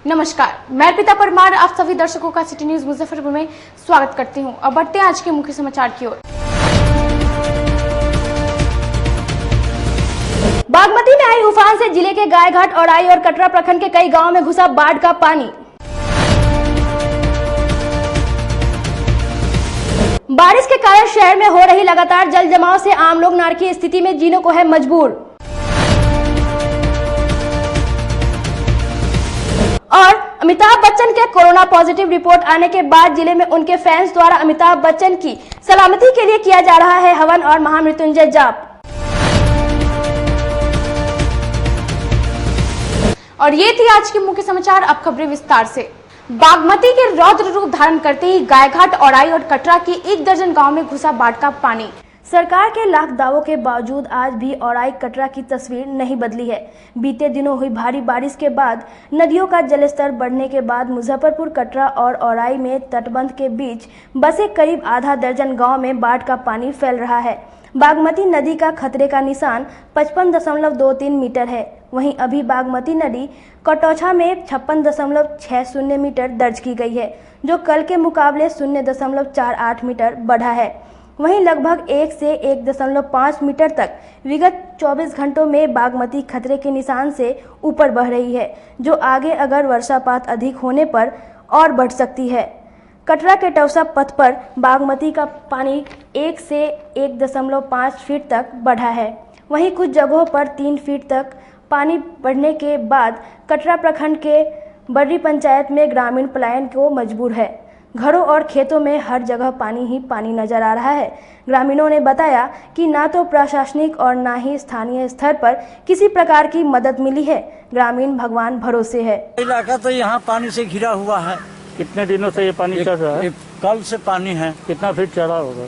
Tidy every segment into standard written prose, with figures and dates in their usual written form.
नमस्कार, मैं अर्पिता परमार आप सभी दर्शकों का सिटी न्यूज मुजफ्फरपुर में स्वागत करती हूं। अब बढ़ते हैं आज के मुख्य समाचार की ओर। बागमती में आई उफान से जिले के गायघाट, औराई और कटरा प्रखंड के कई गांवों में घुसा बाढ़ का पानी। बारिश के कारण शहर में हो रही लगातार जल जमाव से आम लोग नारकीय स्थिति में जीने को है मजबूर। और अमिताभ बच्चन के कोरोना पॉजिटिव रिपोर्ट आने के बाद जिले में उनके फैंस द्वारा अमिताभ बच्चन की सलामती के लिए किया जा रहा है हवन और महामृत्युंजय जाप। और ये थी आज के मुख्य समाचार। अब खबरें विस्तार से। बागमती के रौद्र रूप धारण करते ही गायघाट, औराई और कटरा के 1 दर्जन गांव में घुसा बाढ़ का पानी। सरकार के लाख दावों के बावजूद आज भी औराई कटरा की तस्वीर नहीं बदली है। बीते दिनों हुई भारी बारिश के बाद नदियों का जलस्तर बढ़ने के बाद मुजफ्फरपुर, कटरा और औराई में तटबंध के बीच बसे करीब आधा दर्जन गांव में बाढ़ का पानी फैल रहा है। बागमती नदी का खतरे का निशान 55.23 मीटर है। वहीं अभी बागमती नदी कटौछा में 56.60 मीटर दर्ज की गई है, जो कल के मुकाबले 0.48 मीटर बढ़ा है। वहीं लगभग 1 से 1.5 मीटर तक विगत 24 घंटों में बागमती खतरे के निशान से ऊपर बह रही है, जो आगे अगर वर्षापात अधिक होने पर और बढ़ सकती है। कटरा के टौसा पथ पर बागमती का पानी 1 से 1.5 फीट तक बढ़ा है। वहीं कुछ जगहों पर 3 फीट तक पानी बढ़ने के बाद कटरा प्रखंड के बर्री पंचायत में ग्रामीण पलायन को मजबूर है। घरों और खेतों में हर जगह पानी ही पानी नजर आ रहा है। ग्रामीणों ने बताया कि ना तो प्रशासनिक और ना ही स्थानीय स्तर पर किसी प्रकार की मदद मिली है। ग्रामीण भगवान भरोसे है। इलाका तो यहाँ पानी से घिरा हुआ है। कितने दिनों से ये पानी चढ़ रहा है? कल से पानी है। कितना फीट चढ़ा होगा?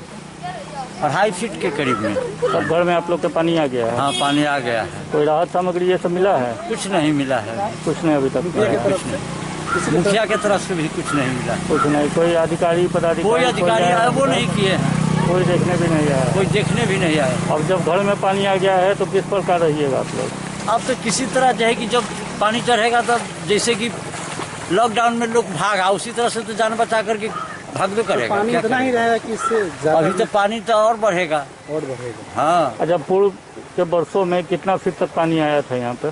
2.5 फीट के करीब में। सब घर में आप लोग का पानी आ गया है? हाँ, पानी आ गया है। कोई राहत सामग्री ये सब मिला है? कुछ नहीं मिला है। कुछ नहीं अभी तक? कुछ नहीं। मुखिया के तरफ से भी कुछ नहीं मिला। कुछ नहीं। कोई अधिकारी पदाधिकारी? कोई अधिकारी आया वो नहीं किए हैं। कोई देखने भी नहीं आया? कोई देखने भी नहीं आया। अब जब घर में पानी आ गया है तो किस प्रकार रहिएगा आप लोग? अब तो किसी तरह जो है कि जब पानी चढ़ेगा तब जैसे कि लॉकडाउन में लोग भागा, उसी तरह से तो जान बचा करके भागवे करेगा। पानी इतना ही रहेगा कि इससे अभी तो पानी तो और बढ़ेगा। हाँ। अच्छा, पूर्व के वर्षों में कितना फीट तक पानी आया था यहाँ पे?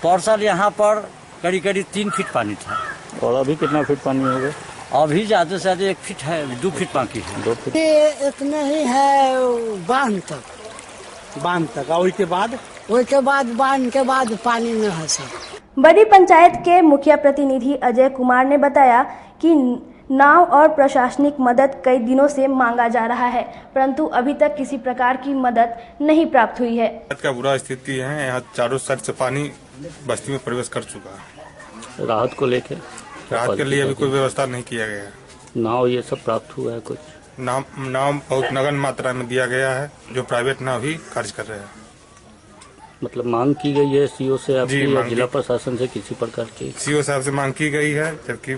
परसाल यहाँ पर करीब 3 फीट पानी था। और अभी कितना फीट पानी होगा? अभी ज्यादा से ज्यादा 1 फीट है, 2 फीट बाकी है। 2 फीट इतना ही है बांध तक और उसके बाद बांध के बाद पानी में है सब। बड़ी पंचायत के मुखिया प्रतिनिधि अजय कुमार ने बताया कि नाव और प्रशासनिक मदद कई दिनों से मांगा जा रहा है, परंतु अभी तक किसी प्रकार की मदद नहीं प्राप्त हुई है। का बुरा स्थिति है, यहाँ चारों साइड से पानी बस्ती में प्रवेश कर चुका है। राहत को लेकर? राहत के लिए अभी कोई व्यवस्था नहीं किया गया है। नाव ये सब प्राप्त हुआ है? कुछ नाव बहुत नगण्य मात्रा में दिया गया है, जो प्राइवेट नाव ही कार्य कर रहे हैं। मतलब मांग की गई है सीओ से आपकी या जिला प्रशासन से किसी प्रकार की? सीओ साहब से मांग की गई है, जबकि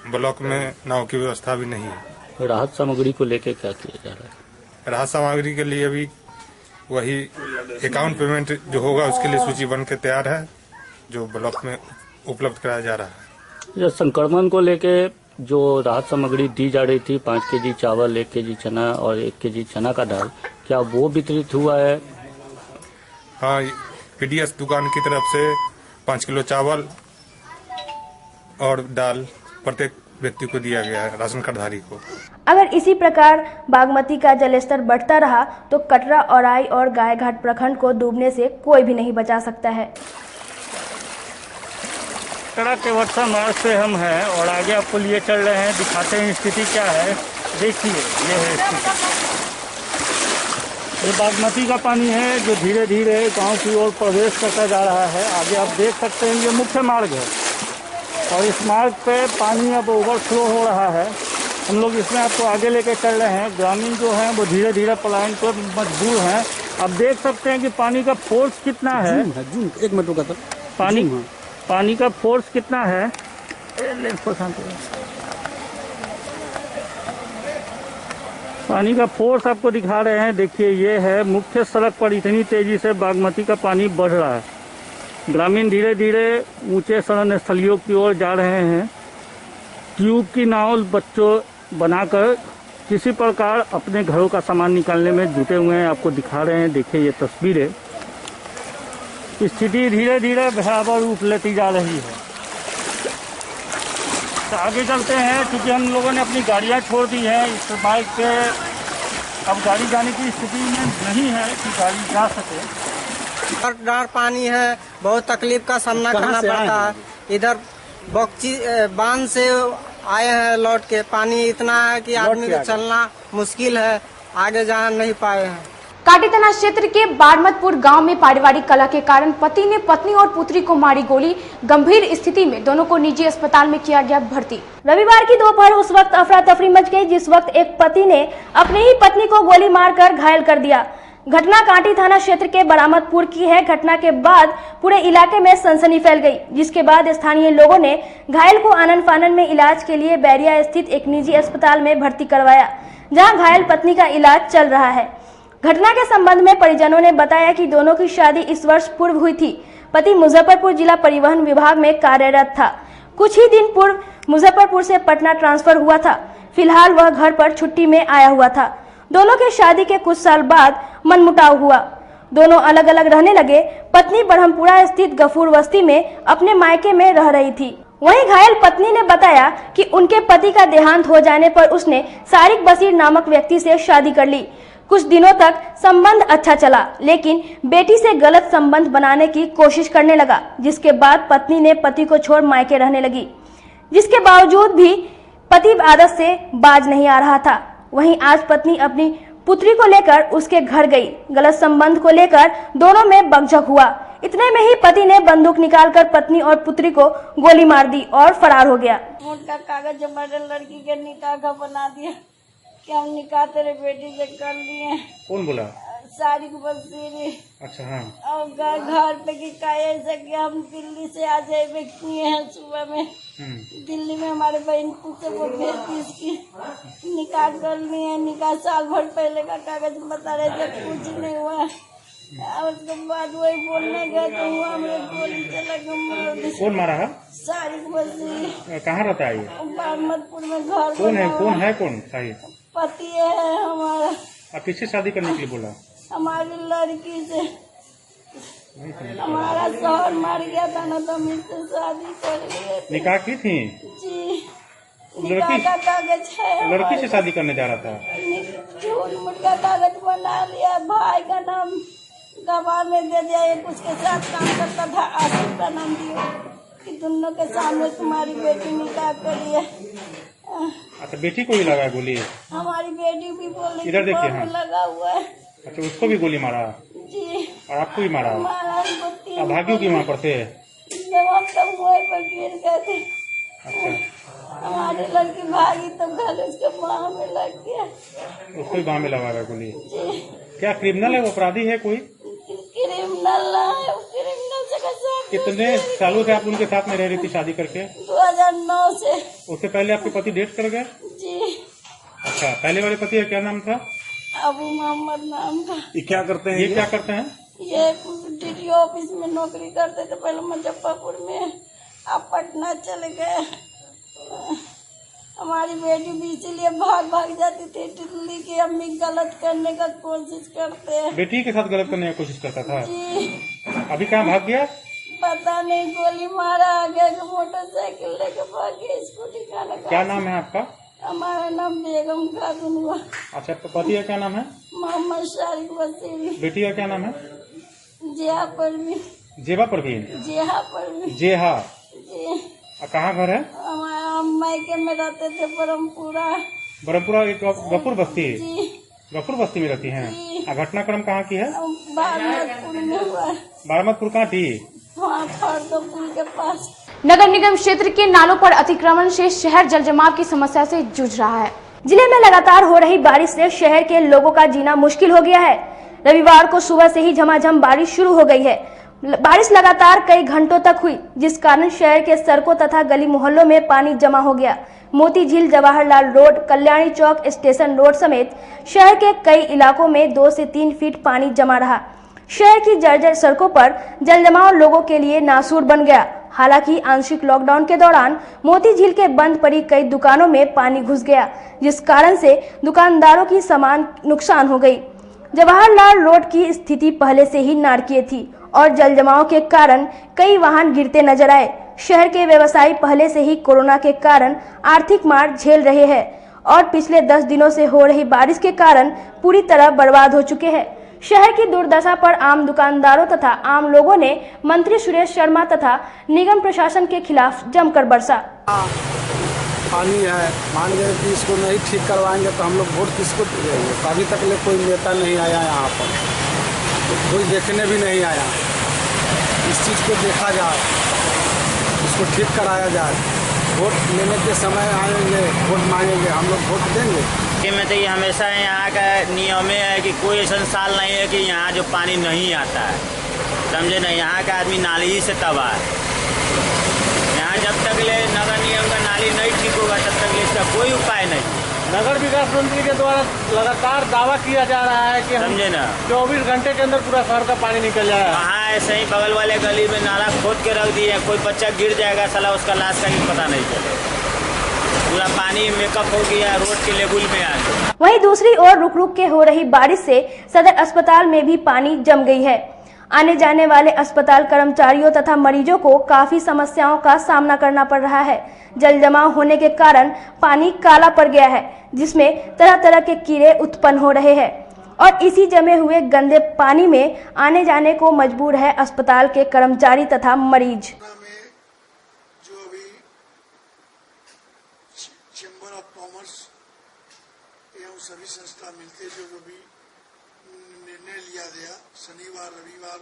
ब्लॉक में नाव की व्यवस्था भी नहीं है। राहत सामग्री को लेकर क्या किया जा रहा है? राहत सामग्री के लिए अभी वही अकाउंट पेमेंट जो होगा उसके लिए सूची बन के तैयार है, जो ब्लॉक में उपलब्ध कराया जा रहा है। संक्रमण को लेके जो राहत सामग्री दी जा रही थी, 5 केजी चावल, 1 केजी चना और 1 केजी चना का दाल, क्या वो वितरित हुआ है? हाँ, पीडीएस दुकान की तरफ से 5 किलो चावल और दाल प्रत्येक व्यक्ति को दिया गया है, राशन कार्डधारी को। अगर इसी प्रकार बागमती का जलस्तर बढ़ता रहा तो कटरा, औराई और गायघाट प्रखंड को डूबने से कोई भी नहीं बचा सकता है। कटरा के वर्षा मार्ग से हम हैं और आगे आपको लिए चल रहे हैं, दिखाते हैं स्थिति क्या है। देखिए, ये है स्थिति। ये बागमती का पानी है जो धीरे धीरे गांव की ओर प्रवेश करता जा रहा है। आगे आप देख सकते हैं ये मुख्य मार्ग है और इस मार्ग पे पानी अब ओवरफ्लो हो रहा है। हम लोग इसमें आपको आगे लेकर चल रहे हैं। ग्रामीण जो हैं वो धीरे धीरे पलायन पर मजबूर हैं। आप देख सकते हैं कि पानी का फोर्स कितना है। एक मिनट रुका था। पानी का फोर्स कितना है। पानी का फोर्स आपको दिखा रहे हैं। देखिए, ये है मुख्य सड़क पर इतनी तेजी से बागमती का पानी बढ़ रहा है। ग्रामीण धीरे धीरे ऊंचे शरण स्थलियों की ओर जा रहे हैं। ट्यूब की नाव बच्चों बनाकर किसी प्रकार अपने घरों का सामान निकालने में जुटे हुए हैं। आपको दिखा रहे हैं, देखिए ये तस्वीरें। स्थिति धीरे धीरे भयावह रूप लेती जा रही है। तो आगे चलते हैं, क्योंकि हम लोगों ने अपनी गाड़ियां छोड़ दी हैं। इस बाइक पे अब गाड़ी जाने की स्थिति में नहीं है कि गाड़ी जा सके। डार पानी है, बहुत तकलीफ का सामना करना पड़ता है। इधर बक्ची बांध से आए हैं लौट के। पानी इतना है कि आदमी को चलना मुश्किल है, आगे जा नहीं पाए हैं। काटी थाना क्षेत्र के बारमतपुर गांव में पारिवारिक कलह के कारण पति ने पत्नी और पुत्री को मारी गोली। गंभीर स्थिति में दोनों को निजी अस्पताल में किया गया भर्ती। रविवार की दोपहर उस वक्त अफरा तफरी मच गई जिस वक्त एक पति ने अपनी ही पत्नी को गोली मारकर घायल कर दिया। घटना काटी थाना क्षेत्र के बरामदपुर की है। घटना के बाद पूरे इलाके में सनसनी फैल गई, जिसके बाद स्थानीय लोगों ने घायल को आनन फानन में इलाज के लिए बैरिया स्थित एक निजी अस्पताल में भर्ती करवाया, जहां घायल पत्नी का इलाज चल रहा है। घटना के संबंध में परिजनों ने बताया कि दोनों की शादी इस वर्ष पूर्व हुई थी। पति मुजफ्फरपुर जिला परिवहन विभाग में कार्यरत था। कुछ ही दिन पूर्व मुजफ्फरपुर से पटना ट्रांसफर हुआ था। फिलहाल वह घर पर छुट्टी में आया हुआ था। दोनों के शादी के कुछ साल बाद मनमुटाव हुआ। दोनों अलग अलग रहने लगे। पत्नी ब्रह्मपुरा स्थित गफूर बस्ती में अपने मायके में रह रही थी। वहीं घायल पत्नी ने बताया कि उनके पति का देहांत हो जाने पर उसने सारिक बशीर नामक व्यक्ति से शादी कर ली। कुछ दिनों तक संबंध अच्छा चला, लेकिन बेटी से गलत संबंध बनाने की कोशिश करने लगा, जिसके बाद पत्नी ने पति को छोड़ मायके रहने लगी। जिसके बावजूद भी पति आदत से बाज नहीं आ रहा था। वहीं आज पत्नी अपनी पुत्री को लेकर उसके घर गई। गलत संबंध को लेकर दोनों में बकझक हुआ। इतने में ही पति ने बंदूक निकालकर पत्नी और पुत्री को गोली मार दी और फरार हो गया। मोटा कागज जमा लड़की के निकाह का बना दिया कि हम निकाह तेरे बेटी से कर लिए। कौन बोला? सारिक बशीर। अच्छा हाँ। और घर पे की ऐसा कि हम दिल्ली से आ जाए किए हैं सुबह में। दिल्ली में हमारे बहन से वो भेज इसकी निकाह कर लिए। निकाह साल भर पहले का कागज बता रहे थे, कुछ नहीं हुआ। और उसके बाद वही बोलने गए तो हुआ हमें गोली चला के। कौन मारा है? सारिक बशीर। कहाँ रहता है ये? बारमतपुर में घर। कौन है? कौन है? कौन साहिब? पति है हमारा। आप किससे शादी करने के लिए बोला? हमारी लड़की से। हमारा शौहर मर गया था ना, तो हम इससे शादी कर लिए। निकाह की थी जी। निकाह का कागज है। लड़की से शादी करने जा रहा था। झूठ मूठ का कागज बना लिया। भाई का नाम गवाह में दे दिया। एक उसके साथ काम करता था, आसिफ का नाम दिया कि दोनों के सामने तुम्हारी बेटी निकाह करी है। अच्छा, बेटी को ही लगा गोली? हमारी बेटी भी बोली इधर देखिए। हाँ, लगा हुआ है। अच्छा, उसको भी गोली मारा? जी। और आपको भी मारा? आप भाग्यों की वहाँ पर थे? जब हम सब मुँह पर गिर गए थे। अच्छा। हमारी लड़की भागी तो गल उसके बाह में लग गया। उसको भी बाह में लगा हुआ गोली? जी। क्या क्रिमिनल है? वो अपराधी है कोई? क्रिमिनल है। क्रिमिनल से कितने सालों से आप उनके साथ में रह रही थी शादी करके? 2009 से। उससे पहले आपके पति डेट कर गए? जी। अच्छा, पहले वाले पति का क्या नाम था? अबू मोहम्मद नाम था। ये क्या करते हैं? ये क्या करते हैं? ये DTO ऑफिस में नौकरी करते थे पहले मुजफ्फरपुर में, अब पटना चले गए। हमारी बेटी भी इसीलिए भाग जाती थी दिल्ली की। अम्मी गलत करने का कोशिश करते हैं। बेटी के साथ गलत करने की कोशिश करता था? जी। अभी कहाँ भाग गया? पता नहीं, गोली मारा। आगे मोटरसाइकिल लेके भाग गया। स्कूटी खाने का। क्या नाम है आपका? हमारा नाम बेगम खातून हुआ। अच्छा, तो पति का क्या नाम है? मोहम्मद सारिक बशीर। बेटी का क्या नाम है? जेहा परवीन। जेबा परवीन? जेहा परवीन। जेहा। जी। कहाँ घर है? हमारा मायके में रहते थे ब्रह्मपुरा। ब्रह्मपुरा एक गफूर बस्ती? जी। गफूर बस्ती में रहती हैं। घटनाक्रम कहाँ की है? बारमतपुर में हुआ। बारमतपुर कहाँ थी? वहाँ फर्दोपुर के पास। नगर निगम क्षेत्र के नालों पर अतिक्रमण से शहर जलजमाव की समस्या से जूझ रहा है। जिले में लगातार हो रही बारिश से शहर के लोगों का जीना मुश्किल हो गया है। रविवार को सुबह से ही झमाझम बारिश शुरू हो गई है। बारिश लगातार कई घंटों तक हुई, जिस कारण शहर के सड़कों तथा गली मोहल्लों में पानी जमा हो गया। मोती झील, जवाहरलाल रोड, कल्याणी चौक, स्टेशन रोड समेत शहर के कई इलाकों में 2 से 3 फीट पानी जमा रहा। शहर की जर्जर सड़कों पर जलजमाव लोगों के लिए नासूर बन गया। हालांकि आंशिक लॉकडाउन के दौरान मोती झील के बंद पड़ी कई दुकानों में पानी घुस गया, जिस कारण से दुकानदारों की सामान नुकसान हो गई। जवाहरलाल रोड की स्थिति पहले से ही नारकीय थी और जलजमाव के कारण कई वाहन गिरते नजर आए। शहर के व्यवसायी पहले से ही कोरोना के कारण आर्थिक मार झेल रहे हैं और पिछले 10 दिनों से हो रही बारिश के कारण पूरी तरह बर्बाद हो चुके हैं। शहर की दुर्दशा पर आम दुकानदारों तथा आम लोगों ने मंत्री सुरेश शर्मा तथा निगम प्रशासन के खिलाफ जमकर बरसा। पानी है, मान गए कि इसको नहीं ठीक करवाएंगे तो हम लोग वोट किसको देंगे। अभी तक ले कोई नेता नहीं आया यहाँ पर, कोई देखने भी नहीं आया। इस चीज़ को देखा जाए, इसको ठीक कराया जाए। वोट लेने के समय आएंगे, वोट मांगेंगे, हम लोग वोट देंगे। में तो ये हमेशा यहाँ का नियम है कि कोई ऐसा साल नहीं है कि यहाँ जो पानी नहीं आता है, समझे ना। यहाँ का आदमी नाली ही से तबाह है। यहाँ जब तक ले नगर निगम का नाली नहीं ठीक होगा तब तक इसका कोई उपाय नहीं। नगर विकास मंत्री के द्वारा लगातार दावा किया जा रहा है कि समझे ना 24 घंटे के अंदर पूरा शहर का पानी निकल जाएगा। वहाँ ऐसे ही बगल वाले गली में नाला खोद के रख दिए, कोई बच्चा गिर जाएगा साला, उसका लाश का भी पता नहीं चलेगा। पूरा पानी मेकअप हो गया, रोड के लेवल में आ गया। वहीं दूसरी ओर रुक रुक के हो रही बारिश से सदर अस्पताल में भी पानी जम गई है। आने जाने वाले अस्पताल कर्मचारियों तथा मरीजों को काफी समस्याओं का सामना करना पड़ रहा है। जल जमाव होने के कारण पानी काला पड़ गया है, जिसमें तरह तरह के कीड़े उत्पन्न हो रहे हैं और इसी जमे हुए गंदे पानी में आने जाने को मजबूर है अस्पताल के कर्मचारी तथा मरीज। चैम्बर ऑफ कॉमर्स एवं सभी संस्था मिलकर जो भी निर्णय लिया गया शनिवार रविवार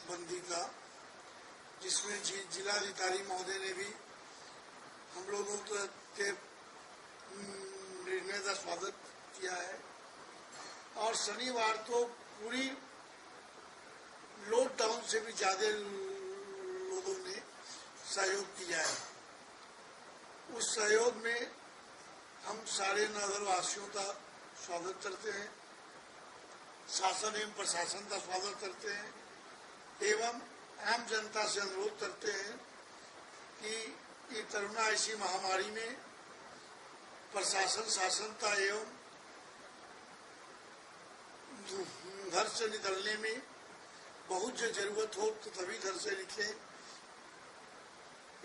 बंदी का, जिसमें जिलाधिकारी महोदय ने भी हम लोगों के निर्णय का स्वागत किया है। और शनिवार तो पूरी लॉकडाउन से भी ज्यादा लोगों ने सहयोग किया है। उस सहयोग में हम सारे नगरवासियों का स्वागत करते हैं, शासन एवं प्रशासन का स्वागत करते हैं एवं आम जनता से अनुरोध करते हैं कि ये कोरोना ऐसी महामारी में प्रशासन शासन का एवं घर से निकलने में बहुत जो जरूरत हो तो तभी घर से निकले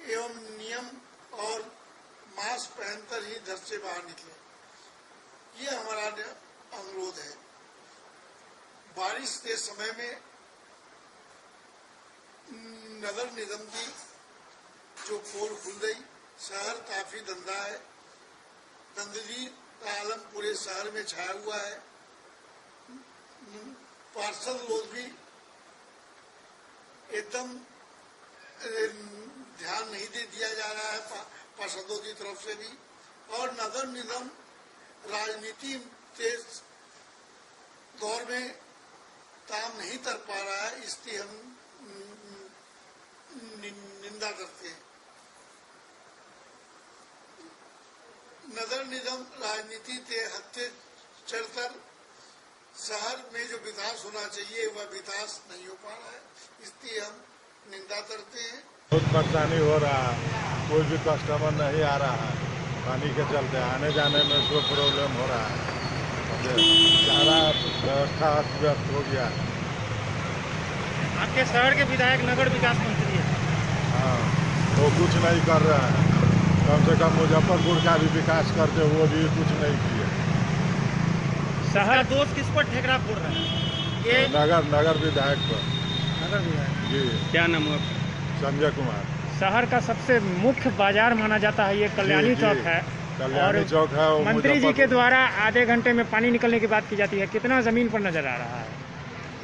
एवं नियम और मास्क पहनकर ही घर से बाहर निकले, ये हमारा अनुरोध है। बारिश के समय में नगर निगम की जो पोल खुल गई, शहर काफी गंदा है, गंदगी का आलम पूरे शहर में छाया हुआ है। पार्षद लोग भी एकदम ध्यान नहीं दिया जा रहा है पार्षदों की तरफ से भी, और नगर निगम राजनीति के दौर में काम नहीं कर पा रहा है, इसकी हम निंदा करते हैं। नगर निगम राजनीति के हत्थे चढ़कर शहर में जो विकास होना चाहिए वह विकास नहीं हो पा रहा है, इसकी हम निंदा करते हैं। बहुत परेशानी हो रहा है, कोई भी कस्टमर नहीं आ रहा है पानी के चलते, आने जाने में उसको प्रॉब्लम हो रहा है। सारा व्यवस्था अस्त हो गया है। आपके शहर के विधायक नगर विकास मंत्री है। हाँ, वो कुछ नहीं कर रहे हैं। कम से कम मुजफ्फरपुर का भी विकास करते, वो भी कुछ नहीं किए। शहर दोष किस पर ठेकरा फोड़ रहा है? ये नगर विधायक पर। नगर विधायक जी, क्या नाम है? संजय कुमार। शहर का सबसे मुख्य बाजार माना जाता है ये कल्याणी चौक है, कल्याणी चौक है। मंत्री जी के द्वारा आधे घंटे में पानी निकलने की बात की जाती है, कितना जमीन पर नजर आ रहा है?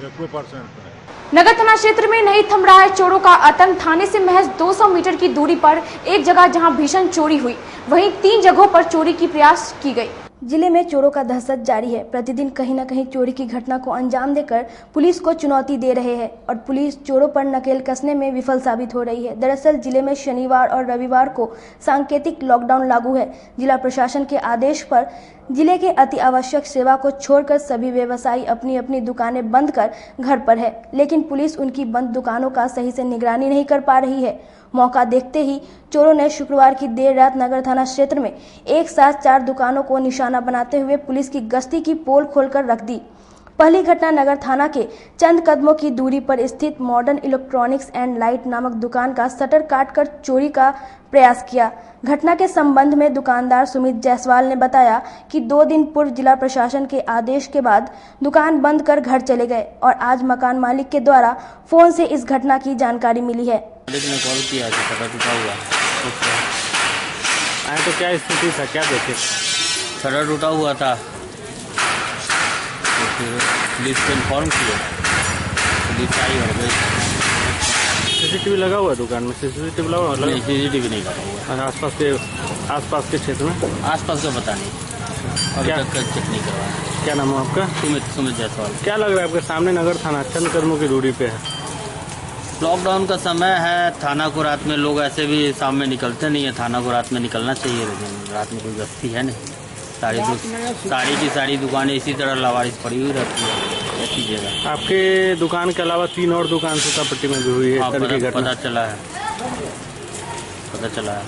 1% है। नगर थाना क्षेत्र में नहीं थम रहा है चोरों का आतंक। थाने से महज 200 मीटर की दूरी पर एक जगह जहां भीषण चोरी हुई, वहीं 3 जगहों पर चोरी की प्रयास की गई। जिले में चोरों का दहशत जारी है। प्रतिदिन कहीं न कहीं चोरी की घटना को अंजाम देकर पुलिस को चुनौती दे रहे हैं और पुलिस चोरों पर नकेल कसने में विफल साबित हो रही है। दरअसल जिले में शनिवार और रविवार को सांकेतिक लॉकडाउन लागू है। जिला प्रशासन के आदेश पर जिले के अति आवश्यक सेवा को छोड़कर सभी व्यवसायी अपनी अपनी दुकानें बंद कर घर पर है, लेकिन पुलिस उनकी बंद दुकानों का सही से निगरानी नहीं कर पा रही है। मौका देखते ही चोरों ने शुक्रवार की देर रात नगर थाना क्षेत्र में एक साथ 4 दुकानों को निशाना बनाते हुए पुलिस की गश्ती की पोल खोलकर रख दी। पहली घटना नगर थाना के चंद कदमों की दूरी पर स्थित मॉडर्न इलेक्ट्रॉनिक्स एंड लाइट नामक दुकान का शटर काटकर चोरी का प्रयास किया। घटना के संबंध में दुकानदार सुमित जायसवाल ने बताया कि 2 दिन पूर्व जिला प्रशासन के आदेश के बाद दुकान बंद कर घर चले गए और आज मकान मालिक के द्वारा फोन से इस घटना की जानकारी मिली है। मालिक ने कॉल किया कि शटर टूटा हुआ आए तो क्या स्थिति था, क्या देखे? शटर टूटा हुआ था तो फिर पुलिस को इन्फॉर्म किया, पुलिस आई और गई। सीसीटीवी लगा हुआ है दुकान में? सीसीटीवी लगा हुआ? नहीं, सीसीटीवी नहीं लगा हुआ। और आसपास के क्षेत्र में? आसपास का पता नहीं, अभी तक चेक नहीं करवाया। क्या नाम है आपका? सुमित जायसवाल। क्या लग रहा है आपके सामने नगर थाना चंद कदमों की दूरी पे है? लॉकडाउन का समय है, थाना को रात में लोग ऐसे भी शाम में निकलते नहीं है। थाना को रात में निकलना चाहिए, लेकिन रात में कोई गश्ती है नहीं। सारी दुकानें इसी तरह लावारिस पड़ी हुई रहती है ऐसी जगह। आपके दुकान के अलावा 3 और दुकान सूतापट्टी में भी हुई है? पता चला है।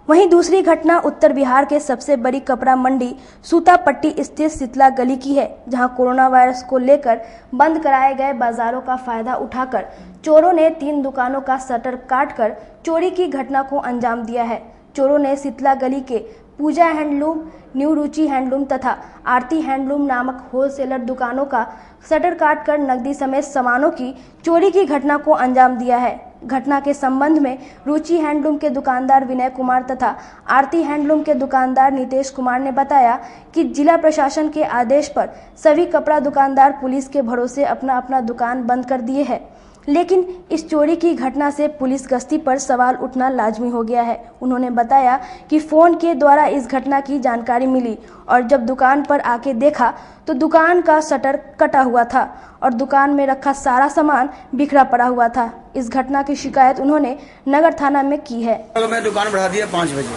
वहीं दूसरी घटना उत्तर बिहार के सबसे बड़ी कपड़ा मंडी सूतापट्टी स्थित शीतला गली की है, जहां कोरोना वायरस को लेकर बंद कराए गए बाजारों का फायदा उठाकर चोरों ने 3 दुकानों का शटर काटकर चोरी की घटना को अंजाम दिया है। चोरों ने शीतला गली के पूजा हैंडलूम, न्यू रुचि हैंडलूम तथा आरती हैंडलूम नामक होलसेलर दुकानों का शटर काटकर नकदी समेत सामानों की चोरी की घटना को अंजाम दिया है। घटना के संबंध में रुचि हैंडलूम के दुकानदार विनय कुमार तथा आरती हैंडलूम के दुकानदार नितेश कुमार ने बताया कि जिला प्रशासन के आदेश पर सभी कपड़ा दुकानदार पुलिस के भरोसे अपना अपना दुकान बंद कर दिए हैं, लेकिन इस चोरी की घटना से पुलिस गश्ती पर सवाल उठना लाजमी हो गया है। उन्होंने बताया कि फोन के द्वारा इस घटना की जानकारी मिली और जब दुकान पर आके देखा तो दुकान का शटर कटा हुआ था और दुकान में रखा सारा सामान बिखरा पड़ा हुआ था। इस घटना की शिकायत उन्होंने नगर थाना में की है। मैं दुकान बढ़ा दिया 5 बजे,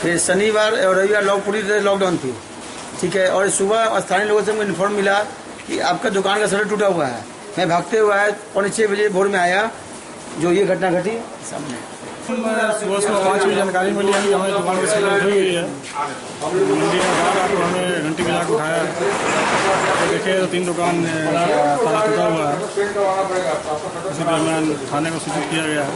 फिर शनिवार और रविवार पूरी लॉकडाउन थी, ठीक है। और सुबह स्थानीय लोगों से मुझे इन्फॉर्म मिला कि आपका दुकान का शटर टूटा हुआ है। मैं भागते हुआ 6:45 बजे भोर में आया, जो ये घटना घटी सामने। सुबह 5 बजे जानकारी मिली है कि हमारी दुकान की शटर टूटी हुई है। मंडी में गया तो हमें घंटी बजा के उठाया तो देखे तो 3 दुकान ताला टूटा हुआ है। इसी दरमियान थाने को सूचित किया गया है।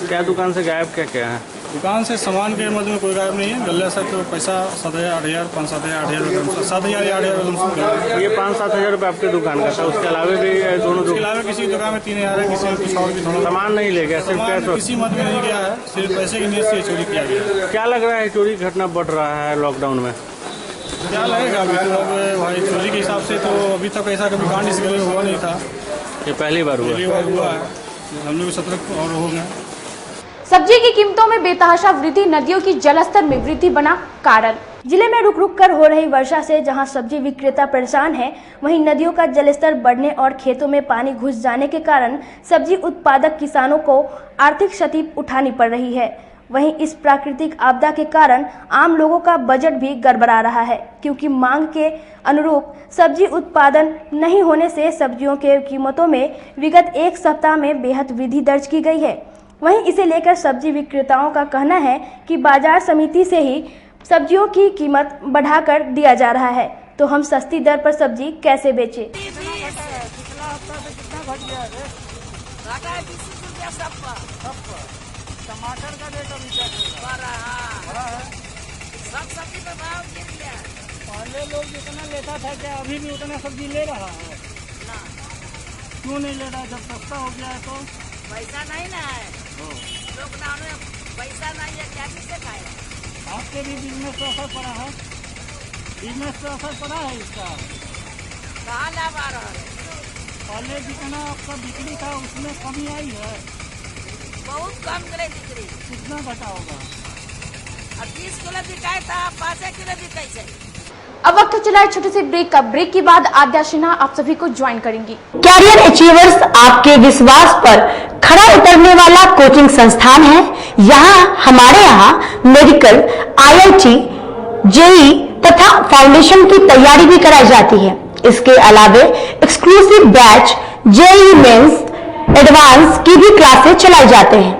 क्या दुकान से गायब क्या है? दुकान से सामान के मध्य में कोई गायब नहीं है। गले से तो पैसा 7,000, 8,000, 5,000, 8,000, 7,000 या 8,000। ये 5-7 हज़ार रुपये आपके दुकान का था। उसके अलावा भी दोनों उसके अलावा किसी की दुकान में 3,000 है, किसी कुछ और भी थोड़ा सामान नहीं ले गया, सिर्फ कैश किसी मत में नहीं गया है, सिर्फ पैसे की नीयत से चोरी किया गया। क्या लग रहा है चोरी घटना बढ़ रहा है लॉकडाउन में? क्या लगेगा अभी तो अब भाई चोरी के हिसाब से तो अभी तक ऐसा कभी कांड इस गली में हुआ नहीं था। ये पहली बार हुआ है। हम लोग सतर्क और हो गए। सब्जी की कीमतों में बेतहाशा वृद्धि, नदियों की जलस्तर में वृद्धि बना कारण। जिले में रुक रुक कर हो रही वर्षा से जहां सब्जी विक्रेता परेशान हैं, वहीं नदियों का जलस्तर बढ़ने और खेतों में पानी घुस जाने के कारण सब्जी उत्पादक किसानों को आर्थिक क्षति उठानी पड़ रही है। वहीं इस प्राकृतिक आपदा के कारण आम लोगों का बजट भी गड़बड़ा रहा है, क्योंकि मांग के अनुरूप सब्जी उत्पादन नहीं होने से सब्जियों के कीमतों में विगत 1 सप्ताह में बेहद वृद्धि दर्ज की गई है। वहीं इसे लेकर सब्जी विक्रेताओं का कहना है कि बाजार समिति से ही सब्जियों की कीमत बढ़ाकर दिया जा रहा है, तो हम सस्ती दर पर सब्जी कैसे बेचें? टमाटर का रेट अभी बढ़ा है, सब सब्जी का भाव गिर गया। पहले लोग जितना लेता था क्या अभी भी उतना सब्जी ले रहा है ना? क्यों नहीं ले रहा? जब सस्ता हो गया है तो पैसा नहीं ना है, लॉकडाउन में पैसा नहीं है, क्या किससे खाएगा? आपके भी बिजनेस पर असर पड़ा है, बिजनेस पर असर पड़ा है इसका। कहाँ लाभ आ रहा है? पहले जितना आपका बिक्री था उसमें कमी आई है, बहुत कम करे बिक्री। कितना घटा होगा? अब 20 किलो बिकाए था, 5 किलो बिकाई है। अब वक्त चला है छोटे से ब्रेक का। ब्रेक के बाद आद्या सिन्हा आप सभी को ज्वाइन करेंगी। कैरियर अचीवर्स आपके विश्वास पर खरा उतरने वाला कोचिंग संस्थान है। हमारे यहाँ मेडिकल, IIT, JEE तथा फाउंडेशन की तैयारी भी कराई जाती है। इसके अलावे exclusive batch JEE mains advance की भी क्लासेस चलाई जाते हैं।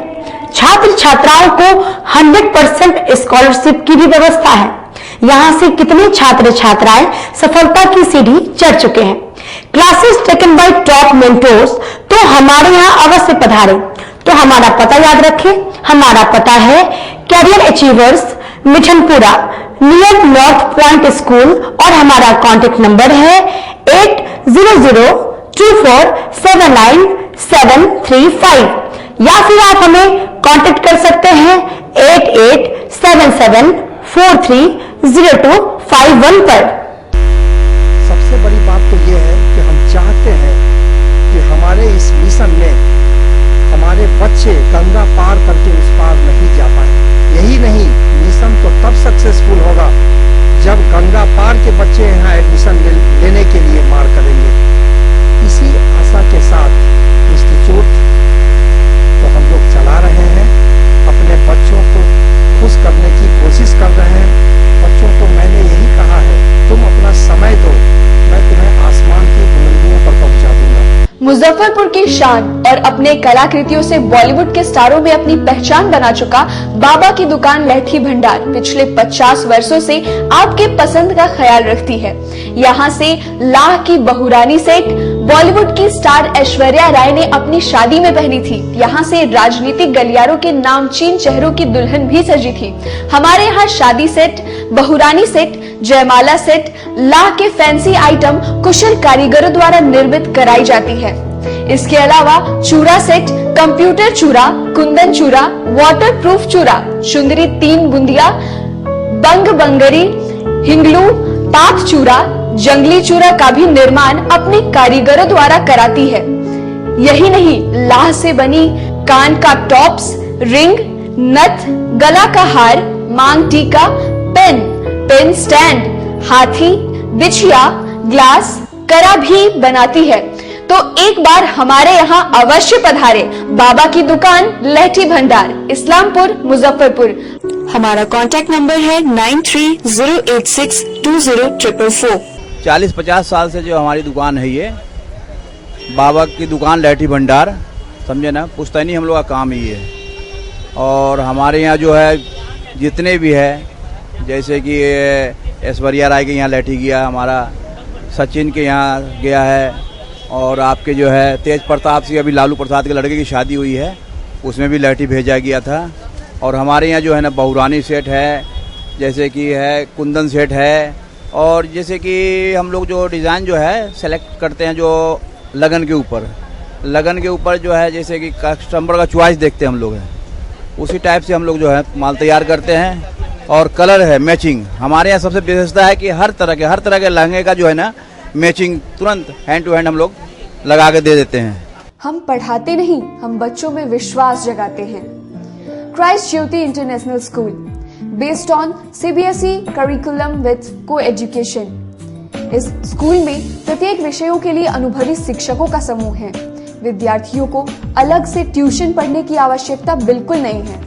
छात्र छात्राओं को 100% स्कॉलरशिप की भी व्यवस्था है। यहाँ से कितने छात्र छात्राएं सफलता की सीढ़ी चढ़ चुके हैं। Classes taken by top mentors, तो हमारे यहाँ अवश्य पधारें। तो हमारा पता याद रखें, हमारा पता है Career Achievers, Mithanpura, near North Point School, और हमारा कॉन्टेक्ट नंबर है 8002479735, या फिर आप हमें कांटेक्ट कर सकते हैं 8877430251 पर। सबसे बड़ी बात तो ये है कि हम चाहते हैं कि हमारे इस मिशन में हमारे बच्चे गंगा पार करके उस पार नहीं जा पाए। यही नहीं, मिशन तो तब सक्सेसफुल होगा जब गंगा पार के बच्चे यहाँ एडमिशन लेने के लिए मार करेंगे। इसी आशा के साथ इंस्टीट्यूट तो हम लोग चला रहे हैं, अपने बच्चों को खुश करने की कोशिश कर रहे हैं। बच्चों को मैंने यही कहा है, तुम अपना समय दो, मैं तुम्हें आसमान की बुलंदियों पर पहुंचा दूंगा। मुजफ्फरपुर की शान और अपने कलाकृतियों से बॉलीवुड के स्टारों में अपनी पहचान बना चुका बाबा की दुकान लहठी भंडार पिछले 50 वर्षों से आपके पसंद का ख्याल रखती है। यहाँ से लाह की बहुरानी सेट बॉलीवुड की स्टार ऐश्वर्या राय ने अपनी शादी में पहनी थी। यहाँ से राजनीतिक गलियारों के नामचीन चेहरों की दुल्हन भी सजी थी। हमारे यहाँ शादी सेट, बहुरानी सेट, जयमाला सेट, लाह के फैंसी आइटम कुशल कारीगरों द्वारा निर्मित कराई जाती है। इसके अलावा चूड़ा सेट, कंप्यूटर चूड़ा, कुंदन चूड़ा, वाटरप्रूफ चूड़ा, चुंदरी 3 बुंदिया, बंग बंगरी, हिंगलू, ताक चूड़ा, जंगली चूड़ा का भी निर्माण अपने कारीगरों द्वारा कराती है। यही नहीं, लाह से बनी कान का टॉप्स, रिंग, नथ, गला का हार, मांग टीका, पेन स्टैंड, हाथी, बिछिया, ग्लास, करा भी बनाती है। तो एक बार हमारे यहाँ अवश्य पधारे। बाबा की दुकान लहठी भंडार, इस्लामपुर, मुजफ्फरपुर। हमारा कॉन्टेक्ट नंबर है 9308620444। 40-50 साल से जो हमारी दुकान है, ये बाबा की दुकान लहठी भंडार, समझे ना, पुश्तैनी हम लोग का काम ही है। और हमारे यहाँ जो है जितने भी है, जैसे कि ऐश्वर्या राय के यहाँ लहठी गया, हमारा सचिन के यहाँ गया है, और आपके जो है तेज प्रताप सिंह, अभी लालू प्रसाद के लड़के की शादी हुई है, उसमें भी लहठी भेजा गया था। और हमारे यहाँ जो है ना बहुरानी सेट है, जैसे कि है कुंदन सेट है, और जैसे कि हम लोग जो डिज़ाइन जो है सेलेक्ट करते हैं जो लगन के ऊपर जो है, जैसे कि कस्टमर का चॉइस देखते हैं हम लोग हैं, उसी टाइप से हम लोग जो है माल तैयार करते हैं। और कलर है मैचिंग, हमारे यहाँ सबसे विशेषता है कि हर तरह के लहंगे का जो है ना मैचिंग तुरंत हैंड टू हैंड हम लोग लगा के दे देते हैं। हम पढ़ाते नहीं, हम बच्चों में विश्वास जगाते हैं। Christ Jyoti international school, based on CBSE curriculum with co-education. इस स्कूल में प्रत्येक विषयों के लिए अनुभवी शिक्षकों का समूह है। विद्यार्थियों को अलग से ट्यूशन पढ़ने की आवश्यकता बिल्कुल नहीं है।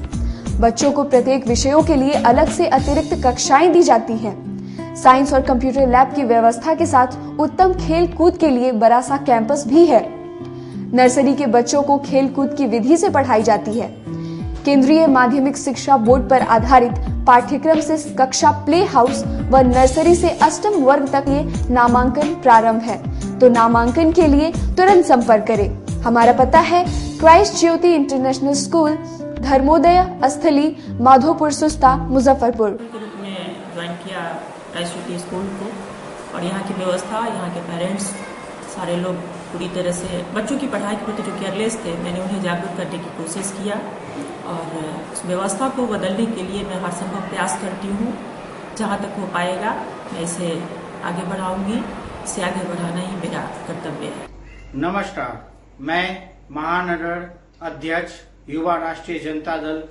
बच्चों को प्रत्येक विषयों के लिए अलग से अतिरिक्त कक्षाएं दी जाती हैं। साइंस और कंप्यूटर लैब की व्यवस्था के साथ उत्तम खेल कूद के लिए बड़ा सा कैंपस भी है। नर्सरी के बच्चों को खेल कूद की विधि से पढ़ाई जाती है। केंद्रीय माध्यमिक शिक्षा बोर्ड पर आधारित पाठ्यक्रम से कक्षा प्ले हाउस व नर्सरी से अष्टम वर्ग तक ये नामांकन प्रारंभ है। तो नामांकन के लिए तुरंत संपर्क करें। हमारा पता है Christ Jyoti international school, Dharmodaya स्थली, माधोपुर सुस्ता, मुजफ्फरपुर। ज्वाइन किया क्राइस्ट ज्योति स्कूल को, और यहाँ की व्यवस्था, यहाँ के पेरेंट्स सारे लोग पूरी तरह से बच्चों की पढ़ाई के प्रति जो केयरलेस थे, मैंने उन्हें जागरूक करने की कोशिश किया, और उस व्यवस्था को बदलने के लिए मैं हर संभव प्रयास करती हूँ। जहाँ तक हो पाएगा मैं इसे आगे बढ़ाऊंगी, इसे आगे बढ़ाना ही मेरा कर्तव्य है। नमस्कार, मैं महानगर अध्यक्ष युवा राष्ट्रीय जनता दल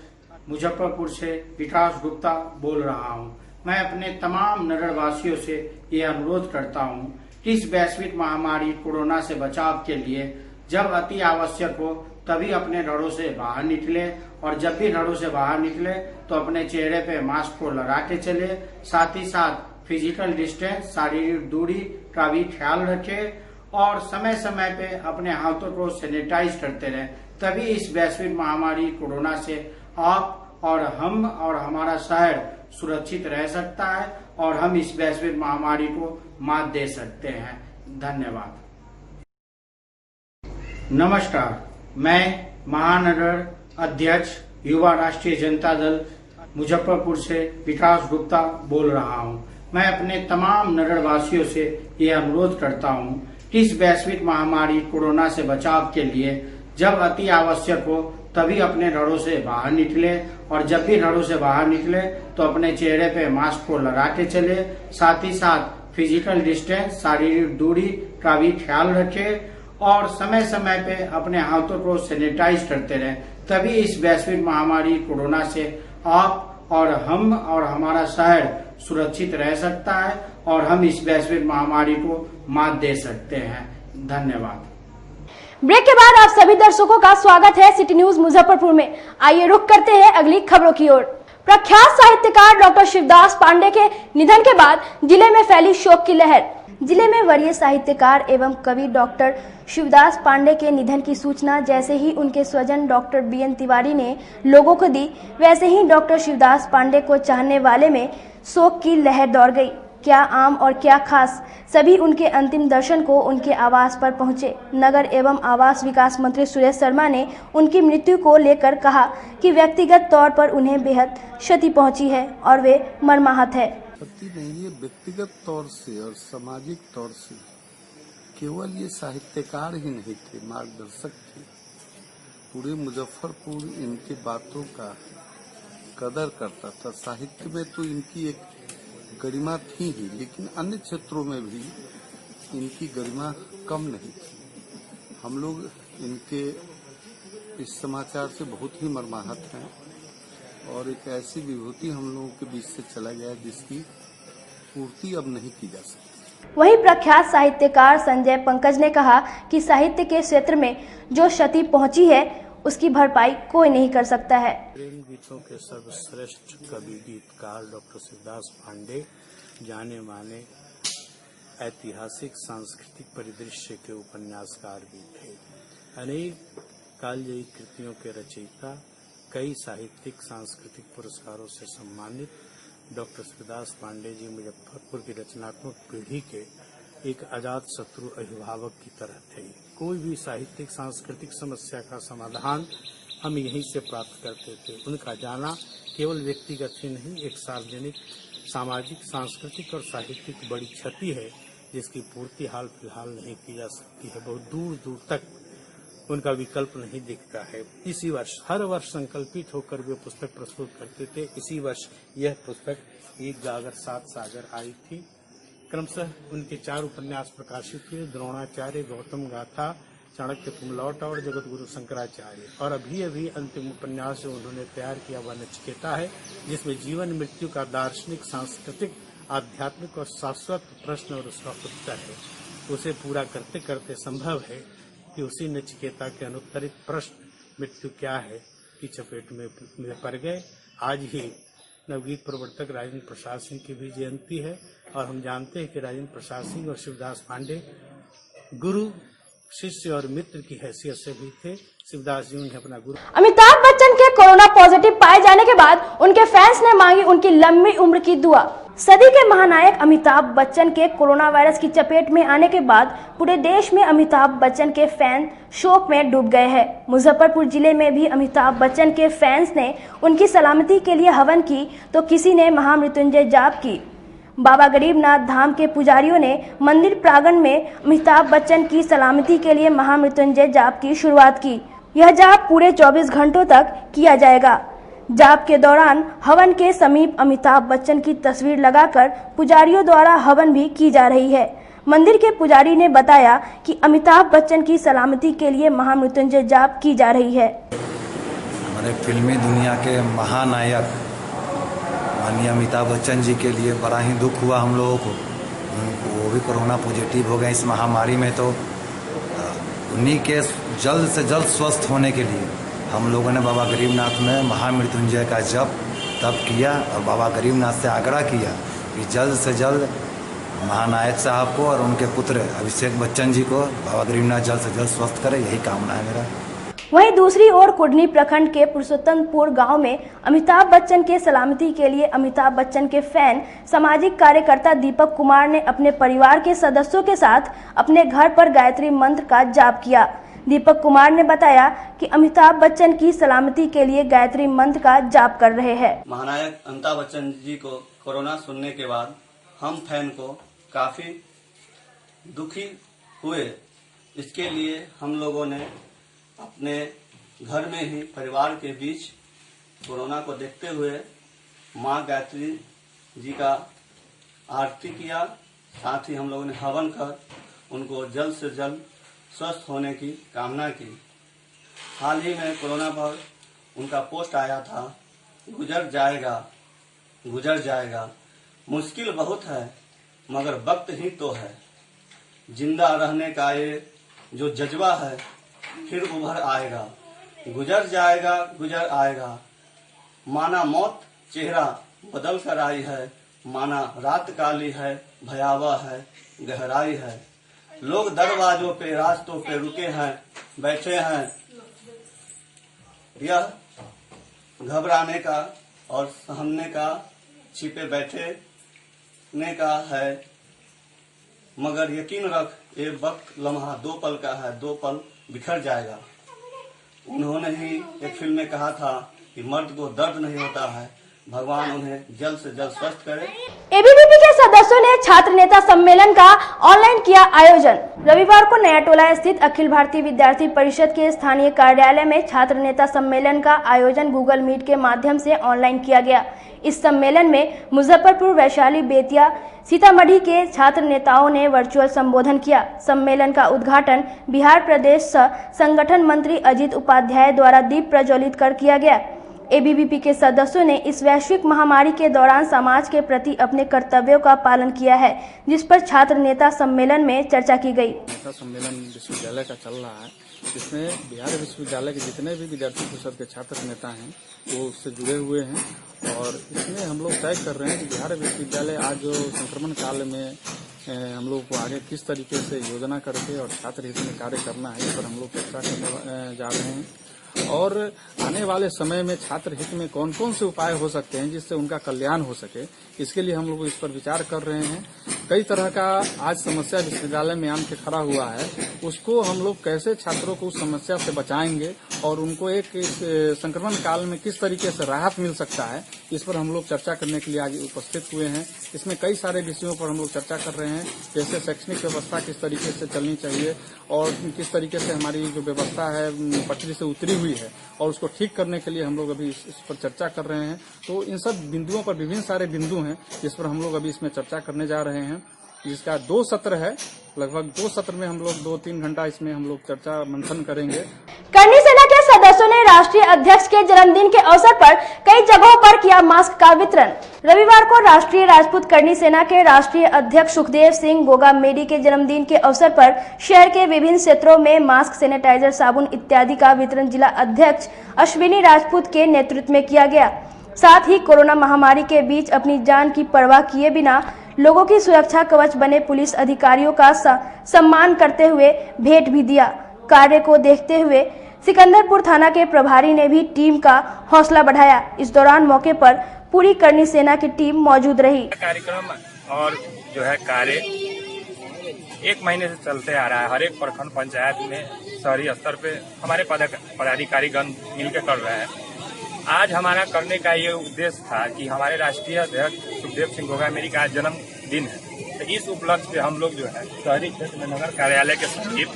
मुजफ्फरपुर से विकास गुप्ता बोल रहा हूँ। मैं अपने तमाम नगरवासियों से ये अनुरोध करता हूँ कि इस वैश्विक महामारी कोरोना से बचाव के लिए जब अति आवश्यक हो तभी अपने घरों से बाहर निकले, और जब भी घरों से बाहर निकले तो अपने चेहरे पे मास्क को लगा के चले। साथ ही साथ फिजिकल डिस्टेंस, शारीरिक दूरी का भी ख्याल रखें और समय समय पे अपने हाथों को सैनिटाइज करते रहें। तभी इस वैश्विक महामारी कोरोना से आप और हम और हमारा शहर सुरक्षित रह सकता है और हम इस वैश्विक महामारी को मात दे सकते हैं। धन्यवाद। नमस्कार, मैं महानगर अध्यक्ष युवा राष्ट्रीय जनता दल मुजफ्फरपुर से विकास गुप्ता बोल रहा हूं। मैं अपने तमाम नगरवासियों से ये अनुरोध करता हूं कि इस वैश्विक महामारी कोरोना से बचाव के लिए जब अति आवश्यक हो तभी अपने घरों से बाहर निकले, और जब भी घरों से बाहर निकले तो अपने चेहरे पे मास्क को लगा के चले। साथ ही साथ फिजिकल डिस्टेंस, शारीरिक दूरी का भी ख्याल रखें और समय समय पे अपने हाथों को सैनिटाइज करते रहें। तभी इस वैश्विक महामारी कोरोना से आप और हम और हमारा शहर सुरक्षित रह सकता है और हम इस वैश्विक महामारी को मात दे सकते हैं। धन्यवाद। ब्रेक के बाद आप सभी दर्शकों का स्वागत है सिटी न्यूज मुजफ्फरपुर में। आइए रुक करते हैं अगली खबरों की ओर। प्रख्यात साहित्यकार डॉक्टर शिवदास पांडे के निधन के बाद जिले में फैली शोक की लहर। जिले में वरीय साहित्यकार एवं कवि डॉक्टर शिवदास पांडे के निधन की सूचना जैसे ही उनके स्वजन डॉक्टर बीएन तिवारी ने लोगों को दी, वैसे ही डॉक्टर शिवदास पांडे को चाहने वाले में शोक की लहर दौड़ गई। क्या आम और क्या खास, सभी उनके अंतिम दर्शन को उनके आवास पर पहुंचे। नगर एवं आवास विकास मंत्री सुरेश शर्मा ने उनकी मृत्यु को लेकर कहा कि व्यक्तिगत तौर पर उन्हें बेहद क्षति पहुंची है और वे मर्माहत है। क्षति नहीं है, व्यक्तिगत तौर से और सामाजिक तौर से। केवल ये साहित्यकार ही नहीं थे, मार्गदर्शक थे। पूरे मुजफ्फरपुर इनके बातों का कदर करता था। साहित्य में तो इनकी एक गरिमा थी ही, लेकिन अन्य क्षेत्रों में भी इनकी गरिमा कम नहीं थी। हम लोग इनके इस समाचार से बहुत ही मर्माहत हैं और एक ऐसी विभूति हम लोगों के बीच से चला गया जिसकी पूर्ति अब नहीं की जा सकती। वहीं प्रख्यात साहित्यकार संजय पंकज ने कहा कि साहित्य के क्षेत्र में जो क्षति पहुंची है उसकी भरपाई कोई नहीं कर सकता है। प्रेम गीतों के सर्वश्रेष्ठ कवि गीतकार डॉक्टर शिवदास पांडे जाने माने ऐतिहासिक सांस्कृतिक परिदृश्य के उपन्यासकार भी थे। अनेक कालजयी कृतियों के रचयिता, कई साहित्यिक सांस्कृतिक पुरस्कारों से सम्मानित डॉक्टर शिवदास पांडे जी मुजफ्फरपुर की रचनात्मक पीढ़ी के एक अजात शत्रु अभिभावक की तरह थे। कोई भी साहित्यिक सांस्कृतिक समस्या का समाधान हम यहीं से प्राप्त करते थे। उनका जाना केवल व्यक्तिगत ही नहीं, एक सार्वजनिक, सामाजिक, सांस्कृतिक और साहित्यिक बड़ी क्षति है जिसकी पूर्ति हाल फिलहाल नहीं की जा सकती है। बहुत दूर दूर तक उनका विकल्प नहीं दिखता है। इसी वर्ष, हर वर्ष संकल्पित होकर वे पुस्तक प्रस्तुत करते थे। इसी वर्ष यह पुस्तक एक गागर सात सागर आई थी। क्रमशः उनके 4 उपन्यास प्रकाशित हुए, द्रोणाचार्य, गौतम गाथा, चाणक्य तुम लौट और जगत गुरु शंकराचार्य। और अभी अभी अंतिम उपन्यास जो उन्होंने तैयार किया वह नचिकेता है, जिसमें जीवन मृत्यु का दार्शनिक, सांस्कृतिक, आध्यात्मिक और शाश्वत प्रश्न और उसका उत्तर है। उसे पूरा करते करते संभव है कि उसी नचिकेता के अनुत्तरित प्रश्न मृत्यु क्या है की चपेट में पड़ गए। आज ही नवगीत प्रवर्तक राजेंद्र प्रसाद सिंह की भी जयंती है और हम जानते हैं कि राजेंद्र प्रसाद सिंह और शिवदास पांडे गुरु, शिष्य और मित्र की हैसियत से भी थे। शिवदास जी उन्हें अपना गुरु। अमिताभ बच्चन के कोरोना पॉजिटिव पाए जाने के बाद उनके फैंस ने मांगी उनकी लंबी उम्र की दुआ। सदी के महानायक अमिताभ बच्चन के कोरोना वायरस की चपेट में आने के बाद पूरे देश में अमिताभ बच्चन के फैन शोक में डूब गए हैं। मुजफ्फरपुर जिले में भी अमिताभ बच्चन के फैंस ने उनकी सलामती के लिए हवन की तो किसी ने महामृत्युंजय जाप की। बाबा गरीबनाथ धाम के पुजारियों ने मंदिर प्रांगण में अमिताभ बच्चन की सलामती के लिए महामृत्युंजय जाप की शुरुआत की। यह जाप पूरे 24 घंटों तक किया जाएगा। जाप के दौरान हवन के समीप अमिताभ बच्चन की तस्वीर लगाकर पुजारियों द्वारा हवन भी की जा रही है। मंदिर के पुजारी ने बताया कि अमिताभ बच्चन की सलामती के लिए महामृत्युंजय जाप की जा रही है। हमारे फिल्मी दुनिया के महानायक माननीय अमिताभ बच्चन जी के लिए बड़ा ही दुख हुआ हम लोगों को। वो भी कोरोना पॉजिटिव हो गए इस महामारी में, तो उन्हीं के जल्द से जल्द स्वस्थ होने के लिए हम लोगों ने बाबा गरीबनाथ में महामृत्युंजय का जप तप किया और बाबा गरीबनाथ से आग्रह किया कि जल्द से जल्द महानायक साहब को और उनके पुत्र अभिषेक बच्चन जी को बाबा गरीबनाथ जल्द से जल्द स्वस्थ करे, यही कामना है मेरा। वहीं दूसरी ओर कुढ़नी प्रखंड के पुरुषोत्तमपुर गांव में अमिताभ बच्चन के सलामती के लिए अमिताभ बच्चन के फैन सामाजिक कार्यकर्ता दीपक कुमार ने अपने परिवार के सदस्यों के साथ अपने घर पर गायत्री मंत्र का जाप किया। दीपक कुमार ने बताया कि अमिताभ बच्चन की सलामती के लिए गायत्री मंत्र का जाप कर रहे हैं। महानायक अमिताभ बच्चन जी को कोरोना सुनने के बाद हम फैन को काफी दुखी हुए। इसके लिए हम लोगों ने अपने घर में ही परिवार के बीच कोरोना को देखते हुए माँ गायत्री जी का आरती किया। साथ ही हम लोगों ने हवन कर उनको जल्द से जल्द स्वस्थ होने की कामना की। हाल ही में कोरोना पर उनका पोस्ट आया था, गुजर जाएगा, मुश्किल बहुत है मगर वक्त ही तो है, जिंदा रहने का ये जो जज्बा है फिर उभर आएगा, गुजर आएगा, माना मौत चेहरा बदल कर आई है, माना रात काली है, भयावह है, गहराई है, लोग दरवाजों पे रास्तों पे रुके हैं, बैठे हैं, यह घबराने का और सहने का, छिपे बैठने का है, मगर यकीन रख ये वक्त लम्हा 2 पल का है, 2 पल बिखर जाएगा। उन्होंने ही एक फिल्म में कहा था कि मर्द को दर्द नहीं होता है, भगवान उन्हें जल्द से जल्द स्वस्थ करे। एबीवीपी के सदस्यों ने छात्र नेता सम्मेलन का ऑनलाइन किया आयोजन। रविवार को नया टोला स्थित अखिल भारतीय विद्यार्थी परिषद के स्थानीय कार्यालय में छात्र नेता सम्मेलन का आयोजन गूगल मीट के माध्यम से ऑनलाइन किया गया। इस सम्मेलन में मुजफ्फरपुर, वैशाली, बेतिया, सीतामढ़ी के छात्र नेताओं ने वर्चुअल संबोधन किया। सम्मेलन का उद्घाटन बिहार प्रदेश संगठन मंत्री अजीत उपाध्याय द्वारा दीप प्रज्वलित कर किया गया। एबीवीपी के सदस्यों ने इस वैश्विक महामारी के दौरान समाज के प्रति अपने कर्तव्यों का पालन किया है, जिस पर छात्र नेता सम्मेलन में चर्चा की गई। नेता सम्मेलन विश्वविद्यालय का चल रहा है, इसमें बिहार विश्वविद्यालय के जितने भी विद्यार्थी परिषद के छात्र नेता हैं वो उससे जुड़े हुए हैं और इसमें हम लोग तय कर रहे हैं कि बिहार विश्वविद्यालय आज जो संक्रमण काल में हम लोग को आगे किस तरीके से योजना करके और छात्र हित में कार्य करना है, इस पर हम लोग चर्चा करने जा रहे हैं और आने वाले समय में छात्र हित में कौन कौन से उपाय हो सकते हैं जिससे उनका कल्याण हो सके, इसके लिए हम लोग इस पर विचार कर रहे हैं। कई तरह का आज समस्या विश्वविद्यालय में आम के खड़ा हुआ है, उसको हम लोग कैसे छात्रों को उस समस्या से बचाएंगे और उनको एक संक्रमण काल में किस तरीके से राहत मिल सकता है, इस पर हम लोग चर्चा करने के लिए आज उपस्थित हुए हैं। इसमें कई सारे विषयों पर हम लोग चर्चा कर रहे हैं, जैसे शैक्षणिक व्यवस्था किस तरीके से चलनी चाहिए और किस तरीके से हमारी जो व्यवस्था है पटरी से उतरी हुई है और उसको ठीक करने के लिए हम लोग अभी इस पर चर्चा कर रहे हैं। तो इन सब बिंदुओं पर विभिन्न सारे बिंदु हैं जिस पर हम लोग अभी इसमें चर्चा करने जा रहे हैं। इसका 2 सत्र है, लगभग 2 सत्र में हम लोग 2-3 घंटा इसमें हम लोग चर्चा मंथन करेंगे। करनी सेना के सदस्यों ने राष्ट्रीय अध्यक्ष के जन्मदिन के अवसर पर कई जगहों पर किया मास्क का वितरण। रविवार को राष्ट्रीय राजपूत करनी सेना के राष्ट्रीय अध्यक्ष सुखदेव सिंह गोगा मेडी के जन्मदिन के अवसर पर शहर के विभिन्न क्षेत्रों में मास्क, सैनिटाइजर, साबुन इत्यादि का वितरण जिला अध्यक्ष अश्विनी राजपूत के नेतृत्व में किया गया। साथ ही कोरोना महामारी के बीच अपनी जान की परवाह किए बिना लोगों की सुरक्षा कवच बने पुलिस अधिकारियों का सम्मान करते हुए भेंट भी दिया। कार्य को देखते हुए सिकंदरपुर थाना के प्रभारी ने भी टीम का हौसला बढ़ाया। इस दौरान मौके पर पूरी करनी सेना की टीम मौजूद रही। कार्यक्रम और जो है कार्य 1 महीने से चलते आ रहा है। हर एक प्रखंड पंचायत में शहरी स्तर पे हमारे पदाधिकारीगण मिलकर कर रहे हैं। आज हमारा करने का ये उद्देश्य था कि हमारे राष्ट्रीय अध्यक्ष सुखदेव सिंह गोगा मेडी का जन्मदिन है, तो इस उपलक्ष्य पे हम लोग जो है शहरी क्षेत्र में नगर कार्यालय के समीप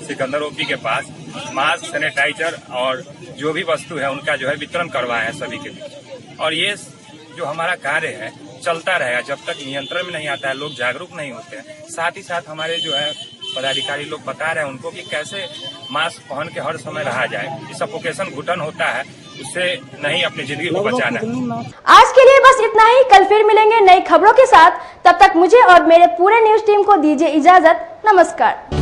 सिकंदर ओपी के पास मास्क, सैनिटाइजर और जो भी वस्तु है उनका जो है वितरण करवाए हैं सभी के बीच। और ये जो हमारा कार्य है चलता रहेगा जब तक नियंत्रण में नहीं आता है, लोग जागरूक नहीं होते हैं। साथ ही साथ हमारे जो है पदाधिकारी लोग बता रहे हैं उनको कि कैसे मास्क पहन के हर समय रहा जाए। सफोकेशन, घुटन होता है उससे नहीं अपनी जिंदगी को बचाना है। आज के लिए बस इतना ही। कल फिर मिलेंगे नई खबरों के साथ। तब तक मुझे और मेरे पूरे न्यूज टीम को दीजिए इजाजत। नमस्कार।